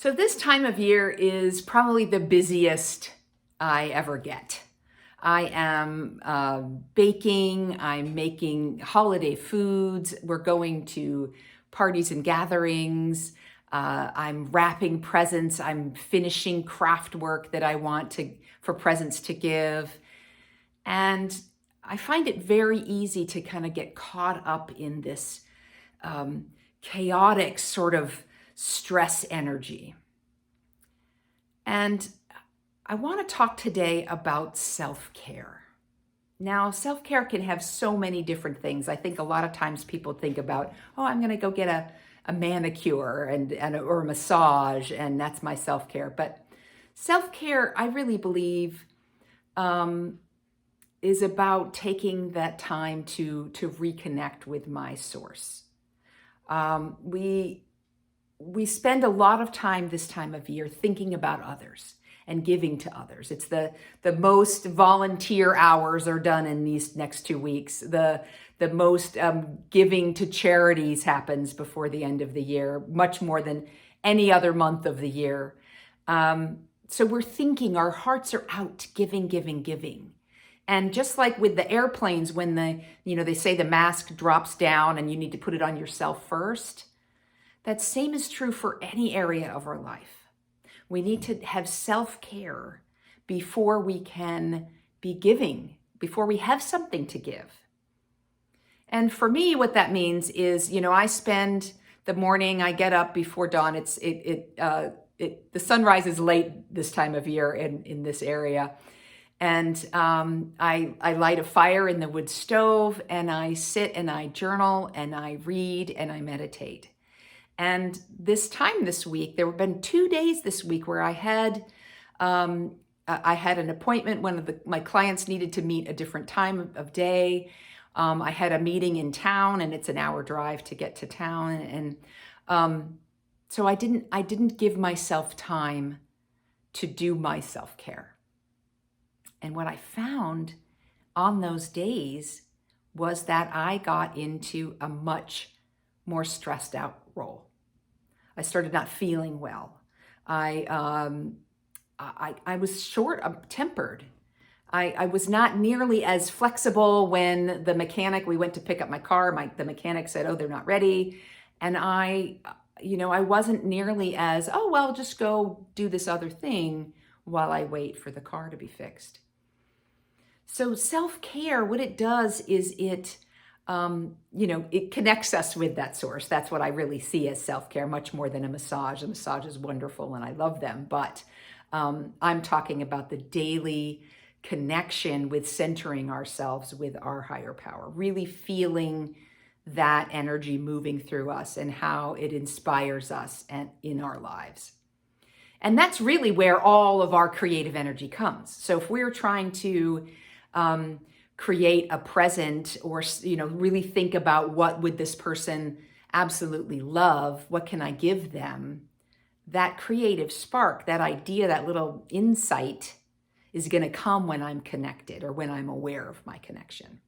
So this time of year is probably the busiest I ever get. I am baking, I'm making holiday foods, we're going to parties and gatherings, I'm wrapping presents, I'm finishing craft work that I want for presents to give. And I find it very easy to kind of get caught up in this um, chaotic sort of stress energy. And I want to talk today about self-care. Now, self-care can have so many different things. I think a lot of times people think about, oh, I'm going to go get a manicure or a massage, and that's my self-care. But self-care, I really believe, is about taking that time to reconnect with my source. We spend a lot of time this time of year thinking about others and giving to others. It's the most volunteer hours are done in these next 2 weeks. The most giving to charities happens before the end of the year, much more than any other month of the year. So we're thinking, our hearts are out, giving, giving, giving. And just like with the airplanes, when they say the mask drops down and you need to put it on yourself first, that same is true for any area of our life. We need to have self-care before we can be giving, before we have something to give. And for me, what that means is, I spend the morning, I get up before dawn. The sunrise is late this time of year in this area. And I light a fire in the wood stove, and I sit and I journal and I read and I meditate. And this time this week, there have been 2 days this week where I had an appointment. One of my clients needed to meet a different time of day. I had a meeting in town, and it's an hour drive to get to town. And so I didn't give myself time to do my self-care. And what I found on those days was that I got into a much more stressed out role. I started not feeling well. I was short-tempered. I was not nearly as flexible when we went to pick up my car. The mechanic said, "Oh, they're not ready," and I wasn't nearly as, "Oh, well, just go do this other thing while I wait for the car to be fixed." So self-care, what it does is it connects us with that source. That's what I really see as self-care, much more than a massage. A massage is wonderful and I love them, but I'm talking about the daily connection with centering ourselves with our higher power, really feeling that energy moving through us and how it inspires us and in our lives. And that's really where all of our creative energy comes. So if we're trying to create a present, or really think about what would this person absolutely love, what can I give them, that creative spark, that idea, that little insight is going to come when I'm connected or when I'm aware of my connection.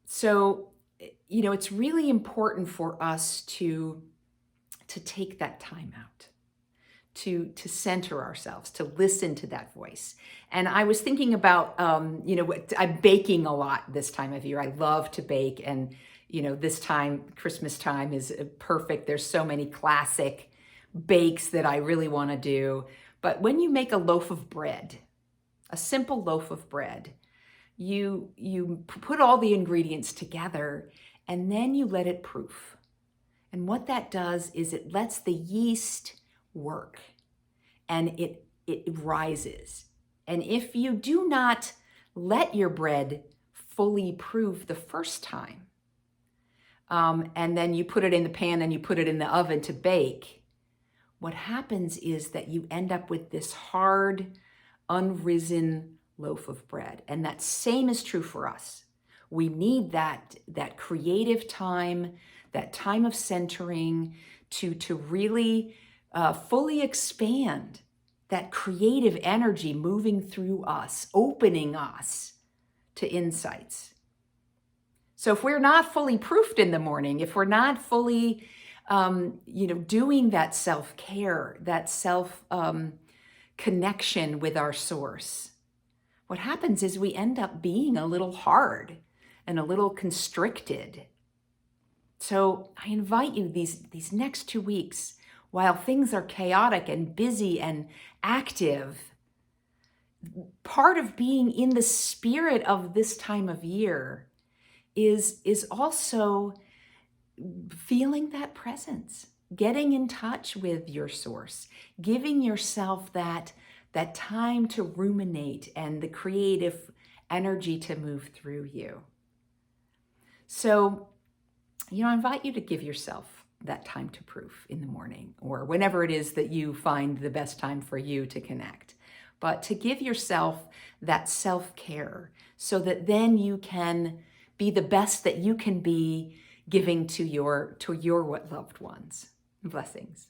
So it's really important for us to take that time out, to center ourselves, to listen to that voice. And I was thinking about, I'm baking a lot this time of year. I love to bake. And, this time, Christmas time is perfect. There's so many classic bakes that I really want to do. But when you make a loaf of bread, a simple loaf of bread, you put all the ingredients together and then you let it proof. And what that does is it lets the yeast work and it rises. And if you do not let your bread fully proof the first time, and then you put it in the pan and you put it in the oven to bake, what happens is that you end up with this hard, unrisen loaf of bread. And that same is true for us. We need that creative time, that time of centering to really fully expand that creative energy moving through us, opening us to insights. So if we're not fully proofed in the morning, if we're not fully doing that self-care, that connection with our source, what happens is we end up being a little hard and a little constricted. So I invite you these next 2 weeks, while things are chaotic and busy and active, part of being in the spirit of this time of year is also feeling that presence, getting in touch with your source, giving yourself that time to ruminate and the creative energy to move through you. So, I invite you to give yourself that time to proof in the morning or whenever it is that you find the best time for you to connect. But to give yourself that self-care so that then you can be the best that you can be, giving to your loved ones. Blessings.